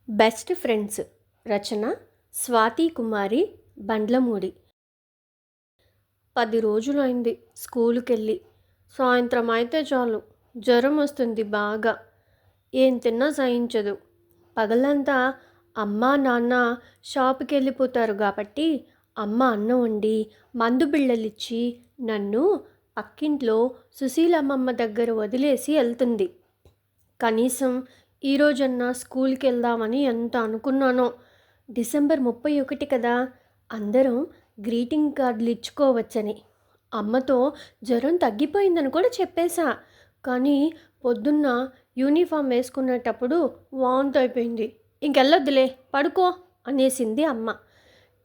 Best friends రచన స్వాతి కుమారి బండ్లమూడి. 10 రోజులైంది స్కూలుకెళ్ళి. సాయంత్రం అయితే చాలు జ్వరం వస్తుంది బాగా. ఏం తిన్నా సహించదు. పగలంతా అమ్మ నాన్న షాపుకి వెళ్ళిపోతారు కాబట్టి అమ్మ అన్నం వండి మందు బిళ్ళలిచ్చి నన్ను పక్కింట్లో సుశీలమ్మమ్మ దగ్గర వదిలేసి వెళ్తుంది. కనీసం ఈరోజన్నా స్కూల్కి వెళ్దామని ఎంత అనుకున్నానో. డిసెంబర్ 31 కదా, అందరం గ్రీటింగ్ కార్డులు ఇచ్చుకోవచ్చని. అమ్మతో జ్వరం తగ్గిపోయిందని కూడా చెప్పేశా. కానీ పొద్దున్న యూనిఫామ్ వేసుకునేటప్పుడు వాంతి అయిపోయింది. ఇంకెళ్ళొద్దులే పడుకో అనేసింది అమ్మ.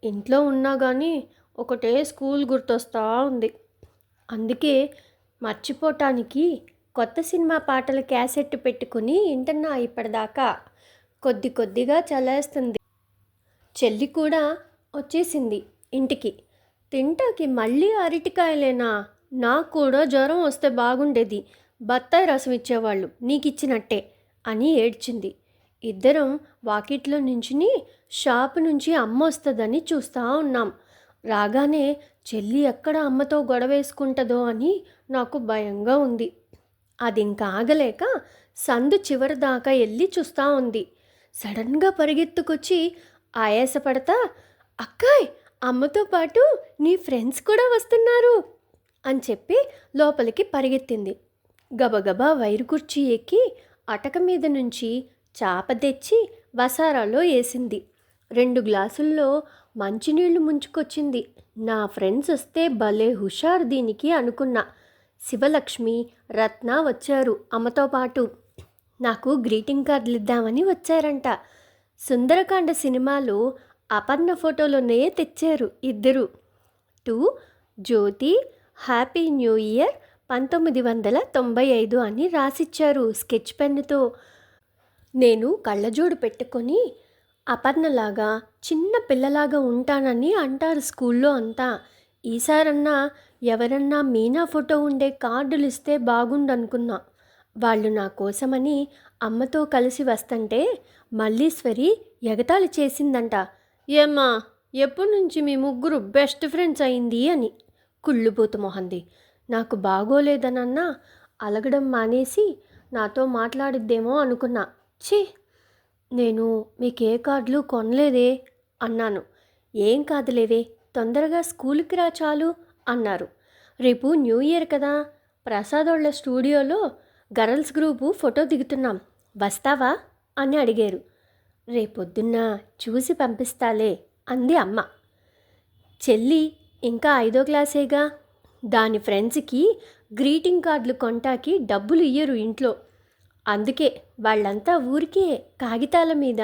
ఇంట్లో ఉన్నా కానీ ఒకటే స్కూల్ గుర్తొస్తూ ఉంది. అందుకే మర్చిపోవటానికి కొత్త సినిమా పాటల క్యాసెట్ పెట్టుకుని వింటున్నా ఇప్పటిదాకా. కొద్దిగా చల్లేస్తుంది. చెల్లి కూడా వచ్చేసింది ఇంటికి. తింటాకి మళ్ళీ అరటికాయలేనా? నాకు కూడా జ్వరం వస్తే బాగుండేది, బత్తాయి రసం ఇచ్చేవాళ్ళు నీకిచ్చినట్టే అని ఏడ్చింది. ఇద్దరం వాకిట్లో నించుని షాపు నుంచి అమ్మ వస్తుందని చూస్తూ ఉన్నాం. రాగానే చెల్లి ఎక్కడ అమ్మతో గొడవ వేసుకుంటుందో అని నాకు భయంగా ఉంది. అది ఇంకా ఆగలేక సందు చివరి దాకా వెళ్ళి చూస్తూ ఉంది. సడన్గా పరిగెత్తుకొచ్చి ఆయాసపడతా, అక్కాయ్, అమ్మతో పాటు నీ ఫ్రెండ్స్ కూడా వస్తున్నారు అని చెప్పి లోపలికి పరిగెత్తింది. గబగబా వైరు కుర్చీ ఎక్కి అటక మీద నుంచి చాప తెచ్చి వసారాలో వేసింది. 2 గ్లాసుల్లో మంచినీళ్లు ముంచుకొచ్చింది. నా ఫ్రెండ్స్ వస్తే భలే హుషారు దీనికి అనుకున్నా. శివలక్ష్మి, రత్న వచ్చారు అమ్మతో పాటు. నాకు గ్రీటింగ్ కార్డులు ఇద్దామని వచ్చారంట. సుందరకాండ సినిమాలో అపర్ణ ఫోటోలోనే తెచ్చారు ఇద్దరు. To Jyoti, happy new year 1995 అని రాసిచ్చారు స్కెచ్ పెన్నుతో. నేను కళ్ళజోడు పెట్టుకొని అపర్ణలాగా చిన్న పిల్లలాగా ఉంటానని అంటారు స్కూల్లో అంతా. ఈసారన్నా ఎవరన్నా మీనా ఫోటో ఉండే కార్డులు ఇస్తే బాగుండనుకున్నా. వాళ్ళు నా కోసమని అమ్మతో కలిసి వస్తుంటే మల్లీశ్వరి ఎగతాళి చేసిందంట. ఏమ్మా, ఎప్పటి నుంచి మీ ముగ్గురు బెస్ట్ ఫ్రెండ్స్ అయింది అని. కుళ్ళుబోతు మొహంది. నాకు బాగోలేదనన్నా అలగడం మానేసి నాతో మాట్లాడిద్దేమో అనుకున్నా. ఛీ, నేను మీకే కార్డులు కొనలేదే అన్నాను. ఏం కాదులేవే, తొందరగా స్కూల్కి రా చాలు అన్నారు. రేపు న్యూ ఇయర్ కదా, ప్రసాదోళ్ళ స్టూడియోలో గర్ల్స్ గ్రూపు ఫోటో దిగుతున్నాం, వస్తావా అని అడిగారు. రేపొద్దున్న చూసి పంపిస్తాలే అంది అమ్మ. చెల్లి ఇంకా 5వ క్లాసేగా, దాని ఫ్రెండ్స్కి గ్రీటింగ్ కార్డులు కొంటాకి డబ్బులు ఇయ్యరు ఇంట్లో. అందుకే వాళ్ళంతా ఊరికే కాగితాల మీద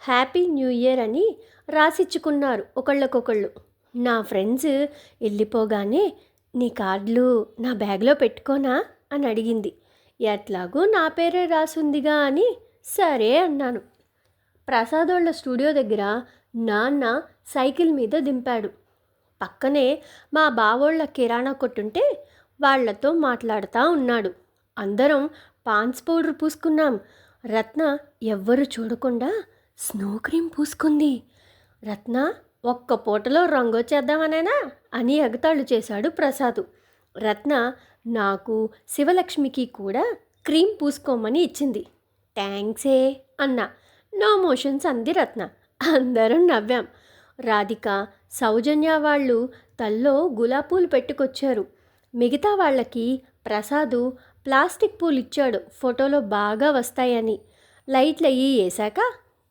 హ్యాపీ న్యూ ఇయర్ అని రాసిచ్చుకున్నారు ఒకళ్ళకొకళ్ళు. నా ఫ్రెండ్స్ వెళ్ళిపోగానే నీ కార్డులు నా బ్యాగ్లో పెట్టుకోనా అని అడిగింది. ఎట్లాగూ నా పేరే రాసుందిగా అని సరే అన్నాను. ప్రసాదోళ్ళ స్టూడియో దగ్గర నాన్న సైకిల్ మీద దింపాడు. పక్కనే మా బావోళ్ళ కిరాణా కొట్టుంటే వాళ్లతో మాట్లాడుతూ ఉన్నాడు. అందరం పాన్స్ పౌడర్ పూసుకున్నాం. రత్న ఎవ్వరు చూడకుండా స్నో క్రీమ్ పూసుకుంది. రత్న, ఒక్క పూటలో రంగొచ్చేద్దామనేనా అని ఎగతాళి చేశాడు ప్రసాదు. రత్న నాకు, శివలక్ష్మికి కూడా క్రీమ్ పూసుకోమని ఇచ్చింది. థ్యాంక్సే అన్నా. నో మోషన్స్ అంది రత్న. అందరం నవ్వాం. రాధిక, సౌజన్య వాళ్ళు తల్లో గులాబీ పెట్టుకొచ్చారు. మిగతా వాళ్ళకి ప్రసాదు ప్లాస్టిక్ పూలు ఇచ్చాడు ఫోటోలో బాగా వస్తాయని. లైట్లు అయ్యి వేశాక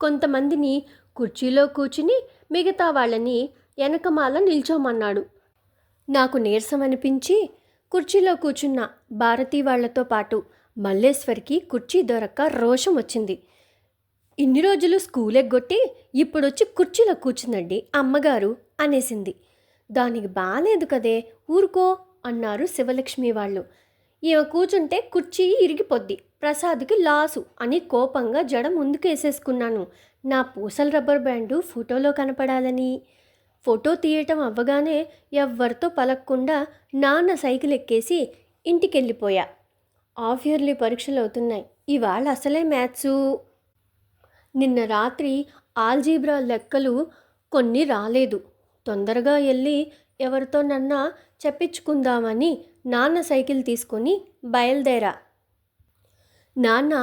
కొంతమందిని కుర్చీలో కూర్చుని మిగతా వాళ్ళని వెనకమాల నిల్చోమన్నాడు. నాకు నీరసం అనిపించి కుర్చీలో కూర్చున్న భారతి వాళ్లతో పాటు మల్లేశ్వరికి కుర్చీ దొరక్క రోషం వచ్చింది. ఇన్ని రోజులు స్కూల్ ఎగ్గొట్టి ఇప్పుడొచ్చి కుర్చీలో కూర్చుందండి అమ్మగారు అనేసింది. దానికి బాలేదు కదే, ఊరుకో అన్నారు శివలక్ష్మి వాళ్ళు. ఈమె కూర్చుంటే కుర్చీ ఇరిగిపోద్ది, ప్రసాద్కి లాసు అని కోపంగా జడ ముందుకేసేసుకున్నాను. నా పూసల రబ్బర్ బ్యాండు ఫోటోలో కనపడాలని. ఫోటో తీయటం అవ్వగానే ఎవ్వరితో పలక్కుండా నాన్న సైకిల్ ఎక్కేసి ఇంటికెళ్ళిపోయా. హాఫ్ ఇయర్లీ పరీక్షలు అవుతున్నాయి. ఇవాళ అసలే మ్యాథ్సు. నిన్న రాత్రి ఆల్జీబ్రా లెక్కలు కొన్ని రాలేదు. తొందరగా వెళ్ళి ఎవరితోనన్నా చెప్పించుకుందామని నాన్న సైకిల్ తీసుకొని బయలుదేరా. నాన్న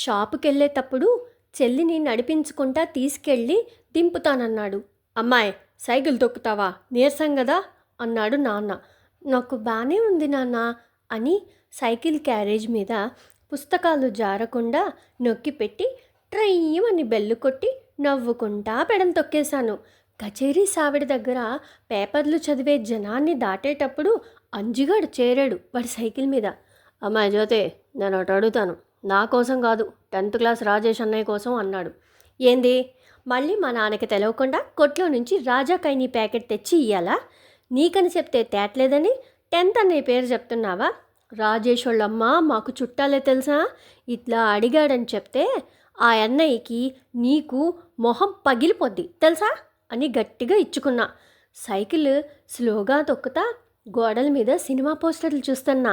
షాపుకెళ్ళేటప్పుడు చెల్లిని నడిపించుకుంటా తీసుకెళ్ళి దింపుతానన్నాడు. అమ్మాయి, సైకిల్ తొక్కుతావా? నీరసం కదా అన్నాడు నాన్న. నాకు బాగానే ఉంది నాన్న అని సైకిల్ క్యారేజ్ మీద పుస్తకాలు జారకుండా నొక్కి పెట్టి ట్రయ్యమని బెల్లు కొట్టి నవ్వుకుంటా పెడం తొక్కేశాను. కచేరీ సావిడి దగ్గర పేపర్లు చదివే జనాన్ని దాటేటప్పుడు అంజిగాడు చేరాడు వాడి సైకిల్ మీద. అమ్మాయి జ్యోతి, నేను ఒకటి అడుగుతాను, నా కోసం కాదు, 10th క్లాస్ రాజేష్ అన్నయ్య కోసం అన్నాడు. ఏంది? మళ్ళీ మా నాన్నకి తెలవకుండా కొట్లో నుంచి రాజా కైనీ ప్యాకెట్ తెచ్చి ఇయ్యాలా? నీకని చెప్తే తేట్లేదని 10th అన్నయ్య పేరు చెప్తున్నావా? రాజేష్ వాళ్ళమ్మ మాకు చుట్టాలే తెలుసా? ఇట్లా అడిగాడని చెప్తే ఆ అన్నయ్యకి నీకు మొహం పగిలిపోద్ది తెలుసా అని గట్టిగా ఇచ్చుకున్నా. సైకిల్ స్లోగా తొక్కుతా గోడల మీద సినిమా పోస్టర్లు చూస్తున్నా.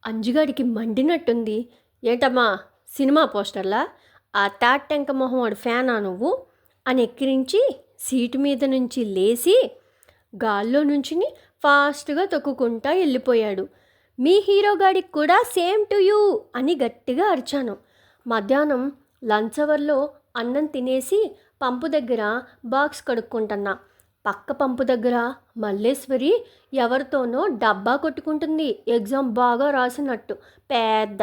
అంజుగాడికి మండినట్టుంది. ఏంటమ్మా, సినిమా పోస్టర్లా? ఆ తాట్టెంక మొహం వాడు ఫ్యానా నువ్వు అని ఎక్కిరించి సీటు మీద నుంచి లేచి గాల్లో నుంచుని ఫాస్ట్గా తొక్కుకుంటా వెళ్ళిపోయాడు. మీ హీరోగాడికి కూడా సేమ్ టు యూ అని గట్టిగా అరిచాను. మధ్యాహ్నం లంచ్ అవర్లో అన్నం తినేసి పంపు దగ్గర బాక్స్ కడుక్కుంటున్నా. పక్క పంపు దగ్గర మల్లేశ్వరి ఎవరితోనో డబ్బా కొట్టుకుంటుంది, ఎగ్జామ్ బాగా రాసినట్టు. పెద్ద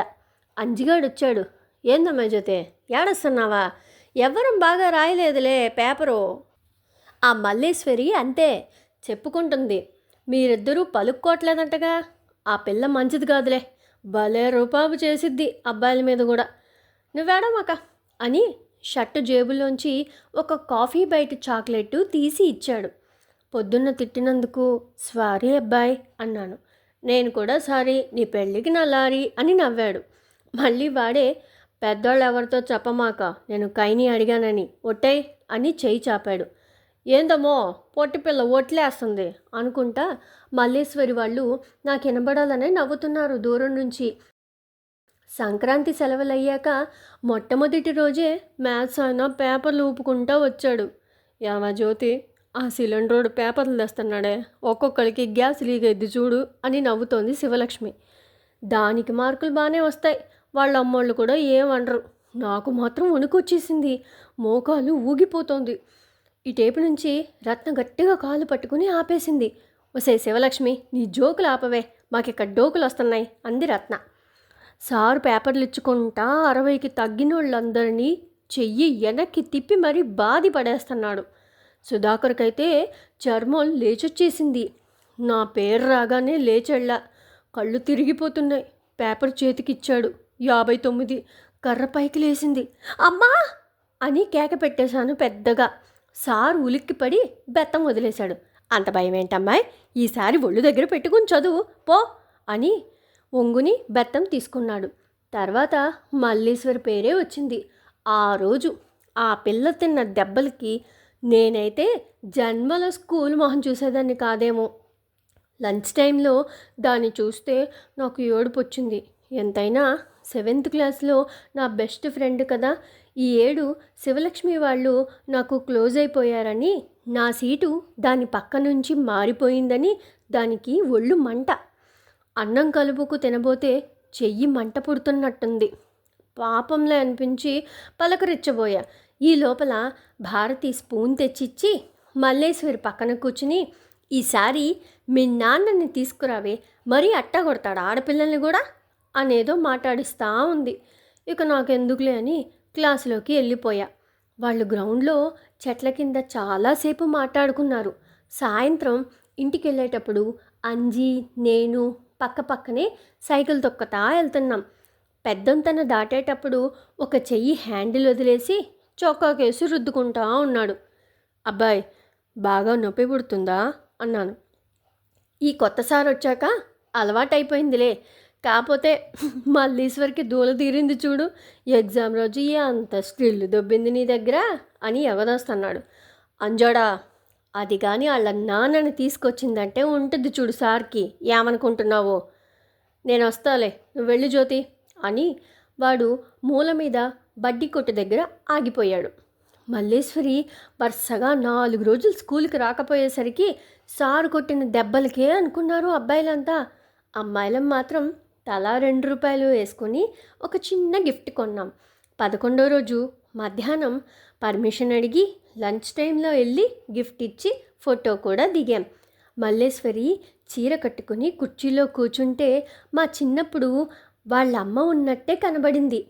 అంజిగాడు వచ్చాడు. ఏందమ్మా జ్యోతి, ఏడొస్తున్నావా? ఎవ్వరం బాగా రాయలేదులే పేపరు. ఆ మల్లేశ్వరి అంతే చెప్పుకుంటుంది. మీరిద్దరూ పలుక్కోవట్లేదంటగా. ఆ పిల్ల మంచిది కాదులే, భలే రూపాబు చేసిద్ది అబ్బాయిల మీద కూడా. నువ్వేడమాక అని షర్టు జేబులోంచి ఒక కాఫీ బయట చాక్లెట్ తీసి ఇచ్చాడు. పొద్దున్న తిట్టినందుకు సారీ అబ్బాయి అన్నాను. నేను కూడా సారీ, నీ పెళ్ళికి నా లారీ అని నవ్వాడు. మళ్ళీ వాడే, పెద్దోళ్ళు ఎవరితో చెప్పమాక, నేను కైని అడిగానని ఒట్టై అని చేయి చాపాడు. ఏందమ్మో పొట్టిపిల్ల ఒట్లేస్తుంది అనుకుంటా మల్లేశ్వరి వాళ్ళు నాకు వినబడాలనే నవ్వుతున్నారు దూరం నుంచి. సంక్రాంతి సెలవులయ్యాక మొట్టమొదటి రోజే మ్యాథ్స్ ఆయన పేపర్లు ఊపుకుంటూ వచ్చాడు. యామా జ్యోతి, ఆ సిలిండరోడు పేపర్లు తెస్తున్నాడే, ఒక్కొక్కరికి గ్యాస్ లీక్ అయింది చూడు అని నవ్వుతోంది శివలక్ష్మి. దానికి మార్కులు బాగానే వస్తాయి, వాళ్ళ అమ్మోళ్ళు కూడా ఏమనరు. నాకు మాత్రం వణుకొచ్చేసింది, మోకాలు ఊగిపోతోంది. ఈ టేపు నుంచి రత్న గట్టిగా కాలు పట్టుకుని ఆపేసింది. ఒసే శివలక్ష్మి, నీ జోకులు ఆపవే, మాకిక్కడ డోకులు వస్తున్నాయి అంది రత్న. సారు పేపర్లు ఇచ్చుకుంటా 60కి తగ్గిన వాళ్ళందరినీ చెయ్యి వెనక్కి తిప్పి మరీ బాధి పడేస్తున్నాడు. సుధాకర్కైతే చర్మం లేచొచ్చేసింది. నా పేరు రాగానే లేచెళ్ళా, కళ్ళు తిరిగిపోతున్నాయి. పేపర్ చేతికిచ్చాడు. 59. కర్ర పైకి లేసింది. అమ్మా అని కేక పెట్టేశాను పెద్దగా. సారు ఉలిక్కిపడి బెత్తం వదిలేశాడు. అంత భయం ఏంటమ్మాయి, ఈసారి ఒళ్ళు దగ్గర పెట్టుకుని చదువు పో అని ఒంగుని బెత్తం తీసుకున్నాడు. తర్వాత మల్లీశ్వరి పేరే వచ్చింది. ఆ రోజు ఆ పిల్ల తిన్న దెబ్బలకి నేనైతే జన్మలో స్కూల్ మొహం చూసేదాన్ని కాదేమో. లంచ్ టైంలో దాన్ని చూస్తే నాకు ఏడుపు వచ్చింది. ఎంతైనా 7th క్లాస్లో నా బెస్ట్ ఫ్రెండ్ కదా. ఈ ఏడు శివలక్ష్మి వాళ్ళు నాకు క్లోజ్ అయిపోయారని, నా సీటు దాని పక్క నుంచి మారిపోయిందని దానికి ఒళ్ళు మంట. అన్నం కలుపుకు తినబోతే చెయ్యి మంట పుడుతున్నట్టుంది. పాపంలే అనిపించి పలకరించబోయా. ఈ లోపల భారతి స్పూన్ తెచ్చిచ్చి మల్లేశ్వరి పక్కన కూర్చుని, ఈసారి మీ నాన్నని తీసుకురావే, మరీ అట్ట కొడతాడు ఆడపిల్లల్ని కూడా అనేదో మాట్లాడిస్తూ ఉంది. ఇక నాకెందుకులే అని క్లాసులోకి వెళ్ళిపోయా. వాళ్ళు గ్రౌండ్లో చెట్ల కింద చాలాసేపు మాట్లాడుకున్నారు. సాయంత్రం ఇంటికి వెళ్ళేటప్పుడు అంజీ నేను పక్క పక్కనే సైకిల్ తొక్కతా వెళ్తున్నాం. పెద్దంతన దాటేటప్పుడు ఒక చెయ్యి హ్యాండిల్ వదిలేసి చొక్కా కేసి రుద్దుకుంటా ఉన్నాడు. అబ్బాయి, బాగా నొప్పి పుడుతుందా అన్నాను. ఈ కొత్త సార్ వచ్చాక అలవాటైపోయిందిలే, కాకపోతే మల్లీశ్వరికి దూల తీరింది చూడు, ఎగ్జామ్ రోజు అంత స్కిల్ దొబ్బింది నీ దగ్గర అని ఎగదొస్తున్నాడు. అంజోడా, అది కానీ వాళ్ళ నాన్నని తీసుకొచ్చిందంటే ఉంటుంది చూడు సార్కి, ఏమనుకుంటున్నావో. నేను వస్తాలే, నువ్వు వెళ్ళు జ్యోతి అని వాడు మూల మీద బడ్డీ కొట్టు దగ్గర ఆగిపోయాడు. మల్లేశ్వరి వరుసగా 4 రోజులు స్కూల్కి రాకపోయేసరికి సారు కొట్టిన దెబ్బలకే అనుకున్నారు అబ్బాయిలంతా. అమ్మాయిలం మాత్రం తలా రూ. 2 వేసుకొని ఒక చిన్న గిఫ్ట్ కొన్నాం. 11వ రోజు మధ్యాహ్నం పర్మిషన్ అడిగి లంచ్ టైంలో వెళ్ళి గిఫ్ట్ ఇచ్చి ఫోటో కూడా దిగాం. మల్లేశ్వరి చీర కట్టుకుని కుర్చీలో కూర్చుంటే మా చిన్నప్పుడు వాళ్ళ అమ్మ ఉన్నట్టే కనబడింది.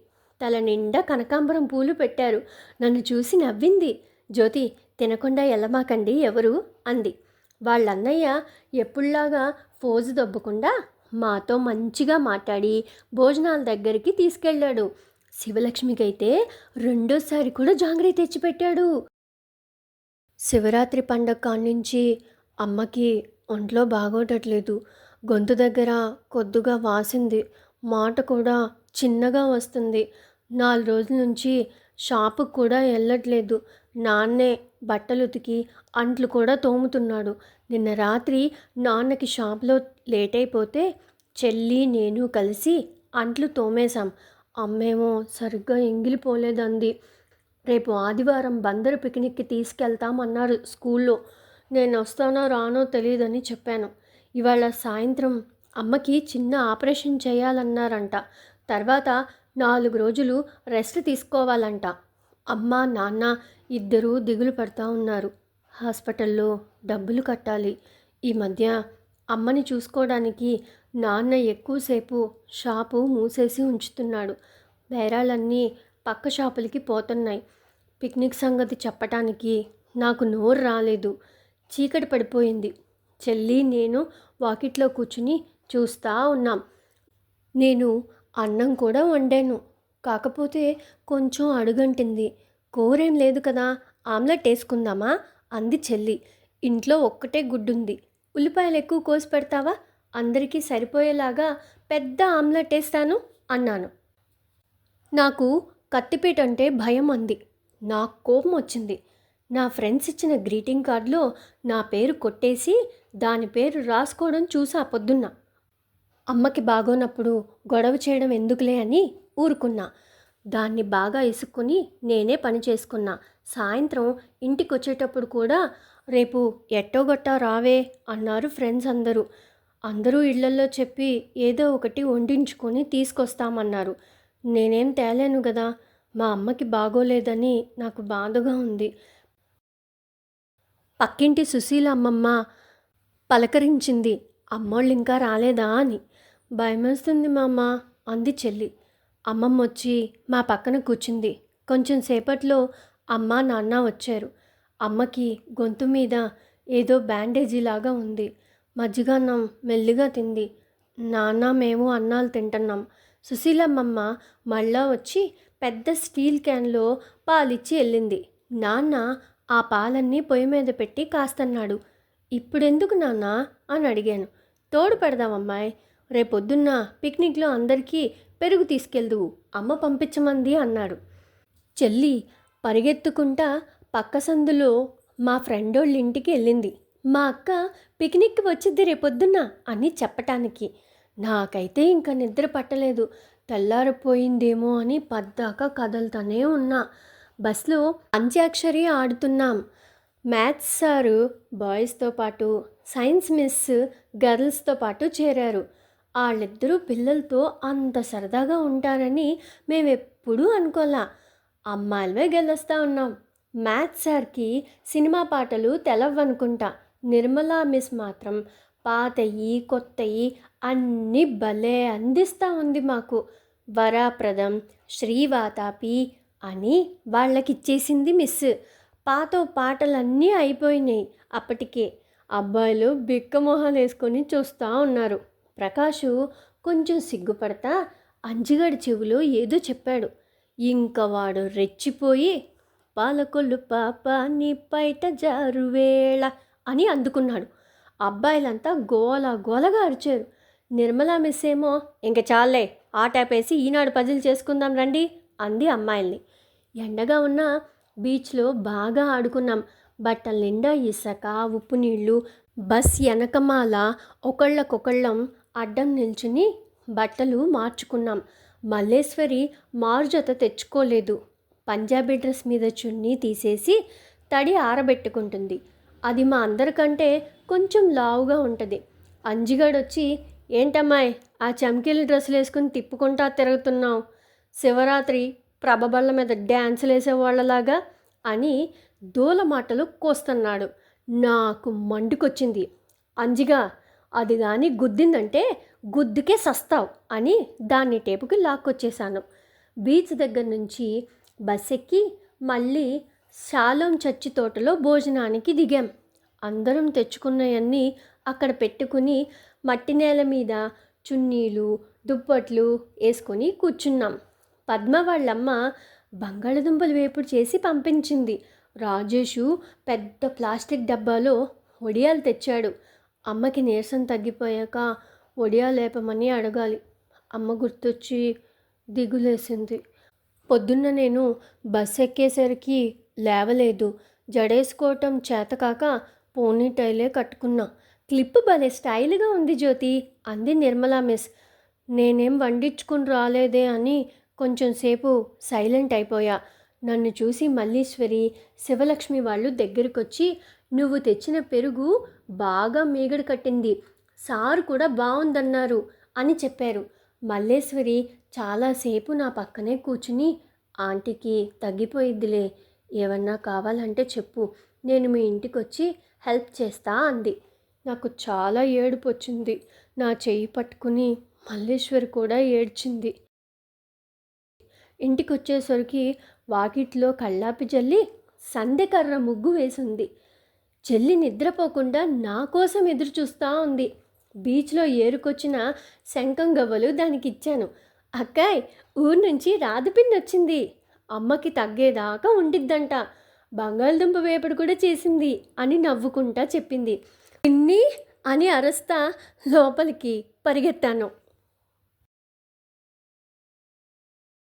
తల నిండా కనకాంబరం పూలు పెట్టారు. నన్ను చూసి నవ్వింది. జ్యోతి, తినకుండా ఎల్లమాకండి ఎవరు అంది. వాళ్ళన్నయ్య ఎప్పుడులాగా ఫోజు దొబ్బకుండా మాతో మంచిగా మాట్లాడి భోజనాల దగ్గరికి తీసుకెళ్ళాడు. శివలక్ష్మికైతే రెండోసారి కూడా జాంగ్రీ తెచ్చిపెట్టాడు. శివరాత్రి పండగ కాన్నించి అమ్మకి ఒంట్లో బాగోటట్లేదు. గొంతు దగ్గర కొద్దిగా వాసింది. మాట కూడా చిన్నగా వస్తుంది. 4 రోజుల నుంచి షాపుకు కూడా వెళ్ళట్లేదు. నాన్నే బట్టలు ఉతికి అంట్లు కూడా తోముతున్నాడు. నిన్న రాత్రి నాన్నకి షాప్లో లేట్ అయిపోతే చెల్లి నేను కలిసి అంట్లు తోమేశాం. అమ్మేమో సరిగ్గా ఎంగిలిపోలేదంది. రేపు ఆదివారం బందరు పిక్నిక్కి తీసుకెళ్తామన్నారు స్కూల్లో. నేను వస్తానో రానో తెలియదని చెప్పాను. ఇవాళ సాయంత్రం అమ్మకి చిన్న ఆపరేషన్ చేయాలన్నారంట. తర్వాత 4 రోజులు రెస్ట్ తీసుకోవాలంట. అమ్మ నాన్న ఇద్దరూ దిగులు పడుతూ ఉన్నారు. హాస్పిటల్లో డబ్బులు కట్టాలి. ఈ మధ్య అమ్మని చూసుకోవడానికి నాన్న ఎక్కువసేపు షాపు మూసేసి ఉంచుతున్నాడు. బేరాలన్నీ పక్క షాపులకి పోతున్నాయి. పిక్నిక్ సంగతి చెప్పటానికి నాకు నోరు రాలేదు. చీకటి పడిపోయింది. చెల్లి నేను వాకిట్లో కూర్చుని చూస్తూ ఉన్నాం. నేను అన్నం కూడా వండాను. కాకపోతే కొంచెం అడుగంటింది. కూరేం లేదు కదా, ఆమ్లెట్ వేసుకుందామా అంది చెల్లి. ఇంట్లో ఒక్కటే గుడ్డుంది. ఉల్లిపాయలు ఎక్కువ కోసి పెడతావా? అందరికీ సరిపోయేలాగా పెద్ద ఆమ్లెట్ వేస్తాను అన్నాను. నాకు కత్తిపీట అంటే భయం అంది. నాకు కోపం వచ్చింది. నా ఫ్రెండ్స్ ఇచ్చిన గ్రీటింగ్ కార్డులో నా పేరు కొట్టేసి దాని పేరు రాసుకోవడం చూసా పొద్దున్న. అమ్మకి బాగోనప్పుడు గొడవ చేయడం ఎందుకులే అని ఊరుకున్నా. దాన్ని బాగా ఇసుక్కుని నేనే పని చేసుకున్నా. సాయంత్రం ఇంటికి వచ్చేటప్పుడు కూడా రేపు ఎట్టోగొట్టా రావే అన్నారు ఫ్రెండ్స్ అందరూ. అందరూ ఇళ్లల్లో చెప్పి ఏదో ఒకటి వండించుకొని తీసుకొస్తామన్నారు. నేనేం తేలేను కదా. మా అమ్మకి బాగోలేదని నాకు బాధగా ఉంది. పక్కింటి సుశీల అమ్మమ్మ పలకరించింది. అమ్మోళ్ళు ఇంకా రాలేదా అని. భయమేస్తుంది మామ అంది చెల్లి. అమ్మమ్మ వచ్చి మా పక్కన కూర్చుంది. కొంచెం సేపట్లో అమ్మ నాన్న వచ్చారు. అమ్మకి గొంతు మీద ఏదో బ్యాండేజీలాగా ఉంది. మజ్జిగన్నం మెల్లిగా తింది. నాన్న మేము అన్నాలు తింటున్నాం. సుశీలమ్మమ్మ మళ్ళా వచ్చి పెద్ద స్టీల్ క్యాన్లో పాలిచ్చి వెళ్ళింది. నాన్న ఆ పాలన్నీ పొయ్యి మీద పెట్టి కాస్తన్నాడు. ఇప్పుడెందుకు నాన్న అని అడిగాను. తోడు పెడదామమ్మాయి, రేపొద్దున్న పిక్నిక్లో అందరికీ పెరుగు తీసుకెళ్దువు, అమ్మ పంపించమంది అన్నాడు. చెల్లి పరిగెత్తుకుంటా పక్క సందులో మా ఫ్రెండోళ్ళ ఇంటికి వెళ్ళింది. మా అక్క పిక్నిక్కి వచ్చిద్ది రేపొద్దున్న అని చెప్పటానికి. నాకైతే ఇంకా నిద్ర పట్టలేదు. తెల్లారిపోయిందేమో అని పద్దాకా కదలుతూనే ఉన్నా. బస్లో అంత్యాక్షరి ఆడుతున్నాం. మ్యాథ్స్ సారు బాయ్స్తో పాటు, సైన్స్ మిస్ గర్ల్స్తో పాటు చేరారు. వాళ్ళిద్దరూ పిల్లలతో అంత సరదాగా ఉంటారని మేమెప్పుడూ అనుకోలే. అమ్మాయిలమే గెలుస్తూ ఉన్నాం. మ్యాథ్స్ సార్కి సినిమా పాటలు తెలవనుకుంటా. నిర్మలా మిస్ మాత్రం పాతయి కొత్తయి అన్నీ భలే అందిస్తూ ఉంది మాకు. వరాప్రదం, శ్రీవాతాపి అని వాళ్ళకిచ్చేసింది మిస్. పాత పాటలన్నీ అయిపోయినాయి అప్పటికే. అబ్బాయిలు బిక్కమొహాలు వేసుకొని చూస్తూ ఉన్నారు. ప్రకాషు కొంచెం సిగ్గుపడతా అంజిగడి చెవిలో ఏదో చెప్పాడు. ఇంకా వాడు రెచ్చిపోయి పాలకొల్లు పాప నీ పైట జారువేళ అని అందుకున్నాడు. అబ్బాయిలంతా గోల గోలగా అరిచారు. నిర్మలా మిస్ ఏమో ఇంక చాలే ఆటాపేసి ఈనాడు పజిల్ చేసుకుందాం రండి అంది అమ్మాయిల్ని. ఎండగా ఉన్న బీచ్లో బాగా ఆడుకున్నాం. బట్టల నిండా ఇసక, ఉప్పు నీళ్లు. బస్ వెనకమాల ఒకళ్ళకొకళ్ళం అడ్డం నిల్చుని బట్టలు మార్చుకున్నాం. మల్లేశ్వరి మారుజత తెచ్చుకోలేదు. పంజాబీ డ్రెస్ మీద చున్నీ తీసేసి తడి ఆరబెట్టుకుంటుంది. అది మా అందరికంటే కొంచెం లావుగా ఉంటుంది. అంజిగాడొచ్చి, ఏంటమ్మాయి ఆ చమ్కీల డ్రెస్సులు వేసుకుని తిప్పుకుంటా తిరుగుతున్నావు, శివరాత్రి ప్రభబళ్ళ మీద డ్యాన్సులు వేసేవాళ్ళలాగా అని దూల మాటలు కోస్తున్నాడు. నాకు మండుకొచ్చింది. అంజిగా, అది కానీ గుద్దిందంటే గుద్దుకే సస్తావు అని దాన్ని టేపుకి లాక్కొచ్చేశాను. బీచ్ దగ్గర నుంచి బస్ ఎక్కి మళ్ళీ శాలోం చర్చి తోటలో భోజనానికి దిగాం. అందరం తెచ్చుకున్నవన్నీ అక్కడ పెట్టుకుని మట్టి నేల మీద చున్నీలు దుప్పట్లు వేసుకొని కూర్చున్నాం. పద్మ వాళ్ళమ్మ బంగాళదుంపలు వేపుడు చేసి పంపించింది. రాజేషు పెద్ద ప్లాస్టిక్ డబ్బాలో వడియాలు తెచ్చాడు. అమ్మకి నీరసం తగ్గిపోయాక వడియాలు లేపమని అడగాలి. అమ్మ గుర్తొచ్చి దిగులేసింది. పొద్దున్న నేను బస్ ఎక్కేసరికి లేవలేదు. జడేసుకోవటం చేతకాక పోనీటైలే కట్టుకున్నా. క్లిప్ భలే స్టైల్గా ఉంది జ్యోతి అంది నిర్మలా మిస్. నేనేం వండించుకుని రాలేదే అని కొంచెం సేపు సైలెంట్ అయిపోయా. నన్ను చూసి మల్లీశ్వరి, శివలక్ష్మి వాళ్ళు దగ్గరకొచ్చి, నువ్వు తెచ్చిన పెరుగు బాగా మీగడ కట్టింది, సారు కూడా బాగుందన్నారు అని చెప్పారు. మల్లేశ్వరి చాలాసేపు నా పక్కనే కూర్చుని, ఆంటీకి తగ్గిపోయిద్దిలే, ఏమన్నా కావాలంటే చెప్పు, నేను మీ ఇంటికి వచ్చి హెల్ప్ చేస్తా అంది. నాకు చాలా ఏడుపు వచ్చింది. నా చెయ్యి పట్టుకుని మల్లేశ్వరి కూడా ఏడ్చింది. ఇంటికి వచ్చేసరికి వాకిట్లో కళ్ళాపి జల్లి సందెకర్ర ముగ్గు వేసింది. చెల్లి నిద్రపోకుండా నా కోసం ఎదురు చూస్తూ ఉంది. బీచ్లో ఏరుకొచ్చిన శంఖం గవ్వలు దానికి ఇచ్చాను. అక్కాయ్, ఊరు నుంచి రాధపిన్ని వచ్చింది, అమ్మకి తగ్గేదాకా ఉండిద్దంట, బంగాళదుంప వేపుడు కూడా చేసింది అని నవ్వుకుంటా చెప్పింది. పిన్ని అని అరుస్తా లోపలికి పరిగెత్తాను.